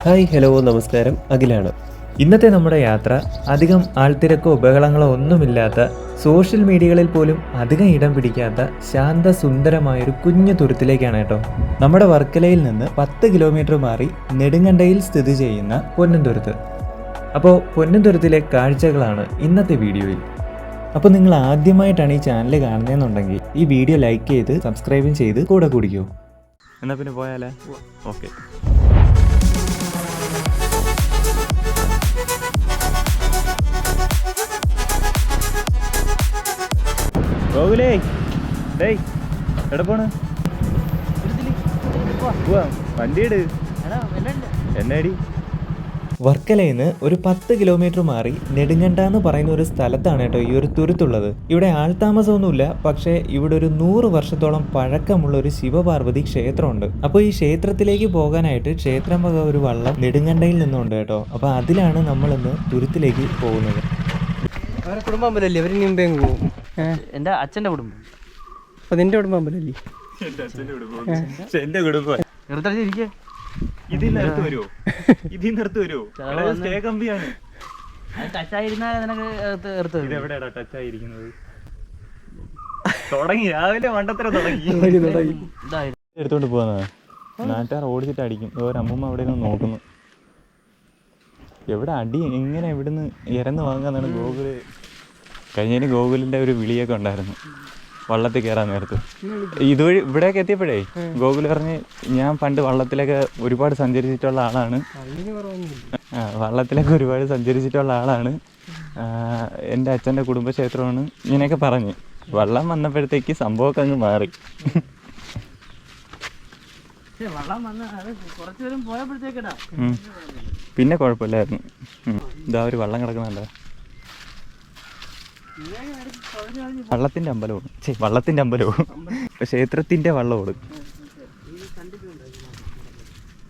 Hi hello നമസ്കാരം, അഖിലാണ്. ഇന്നത്തെ നമ്മുടെ യാത്ര അധികം ആൾത്തിരക്കോ ബഹളങ്ങളോ ഒന്നുമില്ലാത്ത, സോഷ്യൽ മീഡിയകളിൽ പോലും അധികം ഇടം പിടിക്കാത്ത ശാന്തസുന്ദരമായൊരു കുഞ്ഞു തുരുത്തിലേക്കാണ് കേട്ടോ. നമ്മുടെ വർക്കലയിൽ നിന്ന് 10 കിലോമീറ്റർ മാറി നെടുങ്കണ്ടയിൽ സ്ഥിതി ചെയ്യുന്ന പൊന്നന്തുരുത്ത്. അപ്പോൾ പൊന്നന്തുരുത്തിലെ കാഴ്ചകളാണ് ഇന്നത്തെ വീഡിയോയിൽ. അപ്പോൾ നിങ്ങൾ ആദ്യമായിട്ടാണ് ഈ ചാനൽ കാണുന്നതെന്നുണ്ടെങ്കിൽ ഈ വീഡിയോ ലൈക്ക് ചെയ്ത് സബ്സ്ക്രൈബും ചെയ്ത് കൂടെ കൂടിക്കോ. എന്നാൽ പിന്നെ പോയാലേ? ഓക്കെ. ഗോകുലേ, ഡേയ് എവിടെ പോണ്? വണ്ടിയിട്. എന്നേടി? വർക്കലയിൽ നിന്ന് ഒരു 10 കിലോമീറ്റർ മാറി നെടുങ്കണ്ട എന്ന് പറയുന്ന ഒരു സ്ഥലത്താണ് കേട്ടോ ഈ ഒരു തുരുത്തുള്ളത്. ഇവിടെ ആൾതാമസമൊന്നുമില്ല, പക്ഷേ ഇവിടെ ഒരു 100 വർഷത്തോളം പഴക്കമുള്ള ഒരു ശിവപാർവതി ക്ഷേത്രമുണ്ട്. അപ്പോൾ ഈ ക്ഷേത്രത്തിലേക്ക് പോകാനായിട്ട് ക്ഷേത്രം വക ഒരു വള്ളം നെടുങ്കണ്ടയിൽ നിന്നുണ്ട് കേട്ടോ. അപ്പോൾ അതിലാണ് നമ്മൾ ഇന്ന് തുരുത്തിലേക്ക് പോകുന്നത്. അവരെ കുടുംബാമ്പലല്ലേ, അവർ മുമ്പേ പോകും. എൻ്റെ അച്ഛൻ്റെ കുടുംബം. അപ്പോൾ നിന്റെ കുടുംബാമ്പലല്ലേ? എന്റെ കുടുംബം. നിർത്തടിച്ചിരിക്കേ. ഇതിനടുത്ത് വരുമോ? ഇതിനടുത്ത് വരുമോ? സ്റ്റേ കമ്പിയാണ്. അത് ടച്ചായിരുന്നാൽ നിനക്ക് ഇതെവിടെയാടാ ടച്ച് ആയിരിക്കുന്നത്? തുടങ്ങി രാവിലെ മണ്ടത്തരം തുടങ്ങി. എടുത്തോണ്ട് പോവാ. നാട്ടുകാർ ഓടിച്ചിട്ട് അടിക്കും. ഒരമ്മൂമ്മ അവിടെ നിന്ന് നോക്കുന്നു. എവിടെ അടി എങ്ങനെ എവിടുന്ന് ഇരന്ന് വാങ്ങാന്നാണ് ഗോകുല്. കഴിഞ്ഞതിന് ഗോകുലിൻ്റെ ഒരു വിളിയൊക്കെ ഉണ്ടായിരുന്നു വള്ളത്തിൽ കയറാൻ നേരത്ത്. ഇതുവഴി ഇവിടെയൊക്കെ എത്തിയപ്പോഴേ ഗോകുൽ പറഞ്ഞ് ഞാൻ പണ്ട് വള്ളത്തിലൊക്കെ ഒരുപാട് സഞ്ചരിച്ചിട്ടുള്ള ആളാണ്. വള്ളത്തിലൊക്കെ ഒരുപാട് സഞ്ചരിച്ചിട്ടുള്ള ആളാണ്. എൻ്റെ അച്ഛൻ്റെ കുടുംബക്ഷേത്രമാണ് ഇങ്ങനെയൊക്കെ പറഞ്ഞ്. വള്ളം വന്നപ്പോഴത്തേക്ക് സംഭവമൊക്കെ അങ്ങ് മാറി. പിന്നെ കുഴപ്പമില്ലായിരുന്നു. ഇതാ ഒരു വള്ളം കിടക്കുന്നുണ്ട്. വള്ളത്തിൻ്റെ അമ്പലവും വള്ളത്തിൻ്റെ അമ്പലവും ക്ഷേത്രത്തിൻ്റെ വള്ളവും.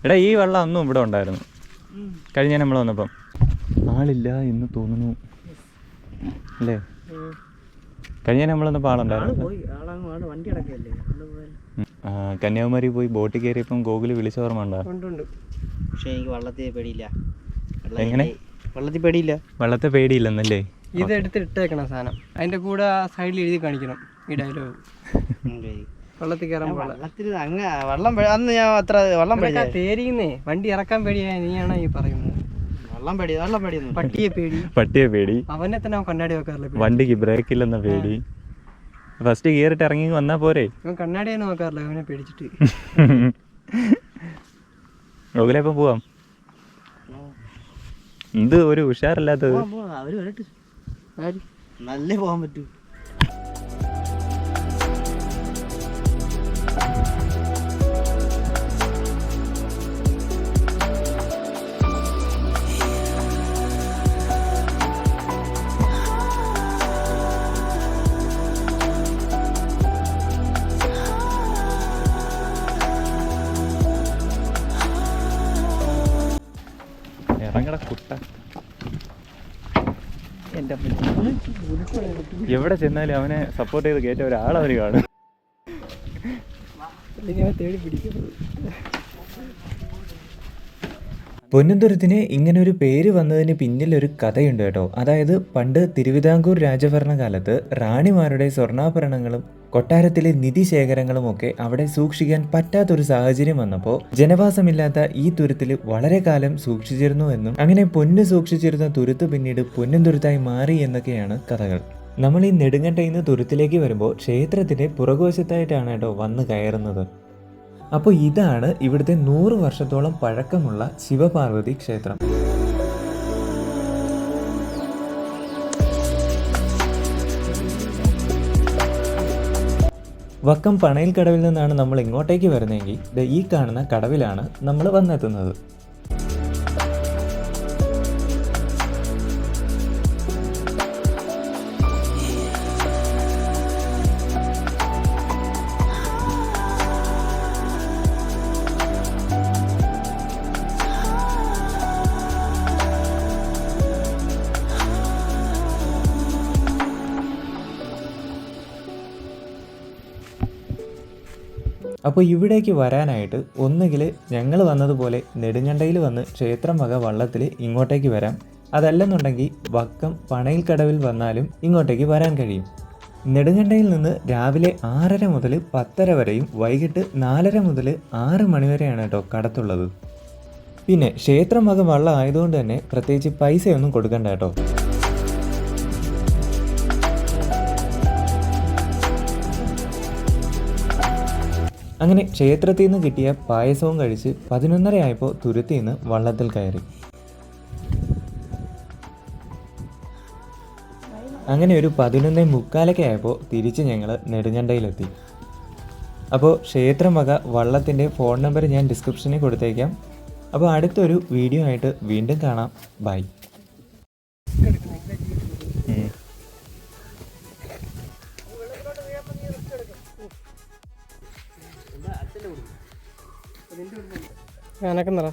എടാ ഈ വള്ളം ഒന്നും ഇവിടെ ഉണ്ടായിരുന്നു കഴിഞ്ഞ നമ്മൾ വന്നപ്പം. ആളില്ല എന്ന് തോന്നുന്നു അല്ലേ? കഴിഞ്ഞ നമ്മൾ വന്നപ്പോൾ ആളുണ്ടായിരുന്നു. കന്യാകുമാരി പോയി ബോട്ടിൽ കയറിയപ്പം ഗോകുല് വിളിച്ച ഓർമ്മ ഉണ്ടായിരുന്നു. പക്ഷെ എനിക്ക് വള്ളത്തിൽ പേടിയില്ല. എങ്ങനെ? വള്ളത്തിൽ പേടിയില്ല. വള്ളത്തെ പേടിയില്ലെന്നല്ലേ? ഇത് എടുത്തിട്ടേക്കണം സാധനം. അതിന്റെ കൂടെ സൈഡിൽ എഴുതി കാണിക്കണം ഈ ഡയലോഗ്. വള്ളത്തിൽ കയറാൻ വള്ളം അന്ന് ഞാൻ അത്ര വള്ളം തേരിയുന്നേ. വണ്ടി ഇറക്കാൻ പേടിയാ നീയാണ് ഈ പറയുന്നത്. വള്ളം പേടിയൊന്നും. പട്ടിയെ പേടി. അവനെ തന്നെ അവൻ കണ്ണാടി വെക്കാറില്ല. വണ്ടിക്ക് ബ്രേക്ക് ഇല്ലെന്ന പേടി. ഫസ്റ്റ് ഗിയറിട്ട് ഇറങ്ങി വന്നാ പോരെ? ഇവൻ കണ്ണാടിയാണ് നോക്കാറില്ല അവനെ പേടിച്ചിട്ട്. ഗോകുലേപ്പം പോവാം. എന്ത് ഒരു ഉഷാറില്ലാത്തത്? അവര് വരട്ടെ, നല്ല പോകാൻ പറ്റൂ. ഇറങ്ങട കുട്ട. എവിടെ ചെന്നാലും അവനെ സപ്പോർട്ട് ചെയ്ത് കയറ്റ ഒരാളവന് കാണും. പൊന്നന്തുരുത്തിന് ഇങ്ങനെ ഒരു പേര് വന്നതിന് പിന്നിൽ ഒരു കഥയുണ്ട് കേട്ടോ. അതായത് പണ്ട് തിരുവിതാംകൂർ രാജഭരണകാലത്ത് റാണിമാരുടെ സ്വർണ്ണാഭരണങ്ങളും കൊട്ടാരത്തിലെ നിധി ശേഖരങ്ങളും ഒക്കെ അവിടെ സൂക്ഷിക്കാൻ പറ്റാത്തൊരു സാഹചര്യം വന്നപ്പോൾ ജനവാസമില്ലാത്ത ഈ തുരുത്തിൽ വളരെ കാലം സൂക്ഷിച്ചിരുന്നു എന്നും അങ്ങനെ പൊന്ന് സൂക്ഷിച്ചിരുന്ന തുരുത്ത് പിന്നീട് പൊന്നന്തുരുത്തായി മാറി എന്നൊക്കെയാണ് കഥകൾ. നമ്മൾ ഈ നെടുങ്കണ്ടയിൽ നിന്ന് തുരുത്തിലേക്ക് വരുമ്പോൾ ക്ഷേത്രത്തിന്റെ പുറകുവശത്തായിട്ടാണ് കേട്ടോ വന്ന് കയറുന്നത്. അപ്പോൾ ഇതാണ് ഇവിടുത്തെ 100 വർഷത്തോളം പഴക്കമുള്ള ശിവപാർവതി ക്ഷേത്രം. വക്കം പണയിൽ കടവിൽ നിന്നാണ് നമ്മൾ ഇങ്ങോട്ടേക്ക് വരുന്നതെങ്കിൽ ഈ കാണുന്ന കടവിലാണ് നമ്മൾ വന്നെത്തുന്നത്. അപ്പോൾ ഇവിടേക്ക് വരാനായിട്ട് ഒന്നുകിൽ ഞങ്ങൾ വന്നതുപോലെ നെടുങ്കണ്ടയിൽ വന്ന് ക്ഷേത്രം വക വള്ളത്തിൽ ഇങ്ങോട്ടേക്ക് വരാം, അതല്ലെന്നുണ്ടെങ്കിൽ വക്കം പണയിൽക്കടവിൽ വന്നാലും ഇങ്ങോട്ടേക്ക് വരാൻ കഴിയും. നെടുങ്കണ്ടയിൽ നിന്ന് രാവിലെ 6:30 മുതൽ 10:30 വരെയും വൈകിട്ട് 4:30 മുതൽ 6 മണി വരെയാണ് കേട്ടോ കടത്തുള്ളത്. പിന്നെ ക്ഷേത്രം വക വള്ളം ആയതുകൊണ്ട് തന്നെ പ്രത്യേകിച്ച് പൈസയൊന്നും കൊടുക്കണ്ട കേട്ടോ. അങ്ങനെ ക്ഷേത്രത്തിൽ നിന്ന് കിട്ടിയ പായസവും കഴിച്ച് 11:30 ആയപ്പോൾ തുരുത്തിൽ നിന്ന് വള്ളത്തിൽ കയറി. അങ്ങനെ ഒരു 11:45 ആയപ്പോൾ തിരിച്ച് ഞങ്ങൾ നെടുങ്കണ്ടയിലെത്തി. അപ്പോൾ ക്ഷേത്രം വക വള്ളത്തിൻ്റെ ഫോൺ നമ്പർ ഞാൻ ഡിസ്ക്രിപ്ഷനിൽ കൊടുത്തേക്കാം. അപ്പോൾ അടുത്തൊരു വീഡിയോ ആയിട്ട് വീണ്ടും കാണാം. ബൈ. അനക്കുന്നറ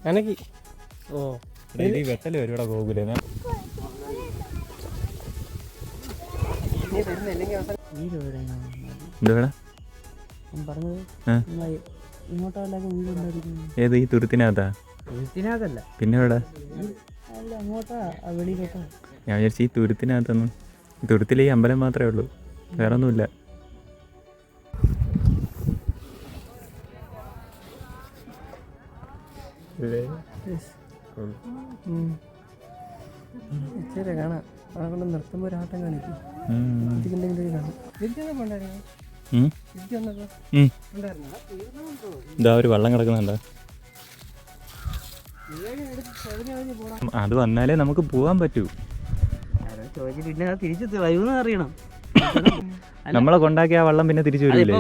അനക്കി. ഓ വെട്ടല് വരും ഇവിടെ ഗോകുലേ. ഏത് ഈ തുരുത്തിനകത്താ? പിന്നെ എവിടെ? ഞാൻ വിചാരിച്ചു ഈ തുരുത്തിനകത്തൊന്നും. തുരുത്തിൽ ഈ അമ്പലം മാത്രമേ ഉള്ളൂ, വേറെ ഒന്നുമില്ല. കാണാം. അവിടെ കൊണ്ട് നിർത്തുമ്പോൾ ഒരു ആട്ടം കാണിക്കും. ഇതാ ഒരു വെള്ളം കിടക്കുന്നുണ്ടോ? അത് വന്നാലേ നമുക്ക് പോവാൻ പറ്റൂ. പിന്നെ തിരിച്ചു വരുമെന്ന് അറിയണം. നമ്മളെ കൊണ്ടാക്കി ആ വെള്ളം പിന്നെ തിരിച്ചു വരില്ലേ?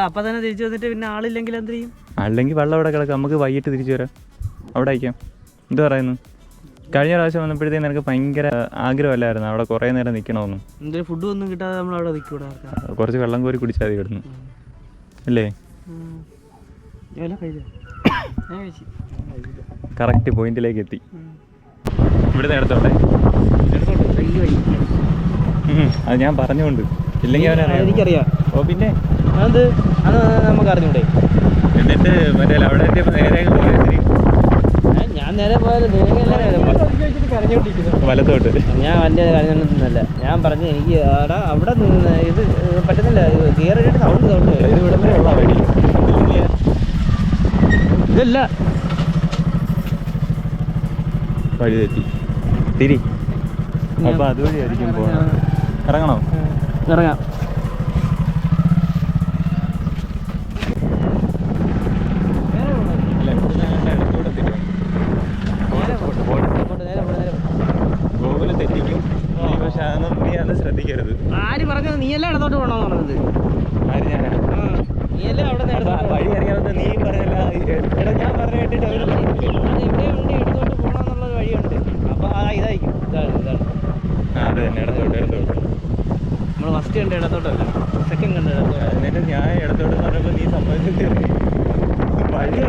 അപ്പൊ തന്നെ തിരിച്ചു വന്നിട്ട് പിന്നെ ആളില്ലെങ്കിൽ എന്ത് ചെയ്യും? അല്ലെങ്കിൽ വെള്ളം അവിടെ കിടക്കാം, നമുക്ക് വൈകിട്ട് തിരിച്ചു വരാം, അവിടെ അയക്കാം. എന്ത് പറയുന്നു? കഴിഞ്ഞ പ്രാവശ്യം വന്നപ്പോഴത്തേക്ക് നിനക്ക് ഭയങ്കര ആഗ്രഹമല്ലായിരുന്നു അവിടെ കുറേ നേരം നിൽക്കണമെന്ന്? എന്തെങ്കിലും ഫുഡ് ഒന്നും കിട്ടാതെ നമ്മൾ അവിടെ നിൽക്കൂടാ. കുറച്ച് വെള്ളം കോരി കുടിച്ചാൽ മതി കിടന്നു അല്ലേ? കറക്റ്റ് പോയിന്റിലേക്ക് എത്തി. ഇവിടുന്ന് എടുത്തോട്ടെ. അത് ഞാൻ പറഞ്ഞുകൊണ്ട് ഇല്ലെങ്കിൽ അവനറിയാം. എനിക്കറിയാം. ഓ പിന്നെ അത് നമുക്ക് അറിഞ്ഞൂടെ? എന്നിട്ട് മറ്റേ അവിടെ നേരെ ഞാൻ നേരെ പോയാലും വലത്തോട്ട്. ഞാൻ വണ്ടി കഴിഞ്ഞൊന്നുമല്ല. ഞാൻ പറഞ്ഞു എനിക്ക് അവിടെ ഇത് പറ്റുന്നില്ല. ഗിയർ ഇട്ടിട്ട് സൗണ്ട് ഇത് ഇവിടെ വരെ ഉള്ള വഴി ഇതല്ല. വഴി തെറ്റി തിരി. അപ്പൊ അതുവഴി ആയിരിക്കും പോകണം. ഇറങ്ങണോ? ഇറങ്ങാം. ഗോകുല് തെറ്റിക്കും, പക്ഷെ അതൊന്നും നീ അത് ശ്രദ്ധിക്കരുത്. ആര് പറഞ്ഞത്? നീയല്ലേ ഇടത്തോട്ട് പോകണമെന്ന് പറഞ്ഞത്? ആര്? ഞാനാ? നീയല്ലേ അവിടെ വഴി അറിയാവുന്ന നീ പറഞ്ഞല്ല. എടാ ഞാൻ പറഞ്ഞു കേട്ടിട്ട് എവിടെയുണ്ട് ഇടത്തോട്ട് പോകണമെന്നുള്ളൊരു വഴിയുണ്ട്. അപ്പൊ ഇതായിരിക്കും. ഇതാണ്. അത് തന്നെ, ഇടത്തോട്ട്. നമ്മൾ ഫസ്റ്റ് കണ്ട ഇടത്തോട്ടല്ല, സെക്കൻഡ് കണ്ട ഇടത്തോട്ട്. എന്നിട്ട് ഞാൻ ഇടത്തോട്ട് പറഞ്ഞപ്പോൾ നീ സമ്മതിച്ചു. വഴി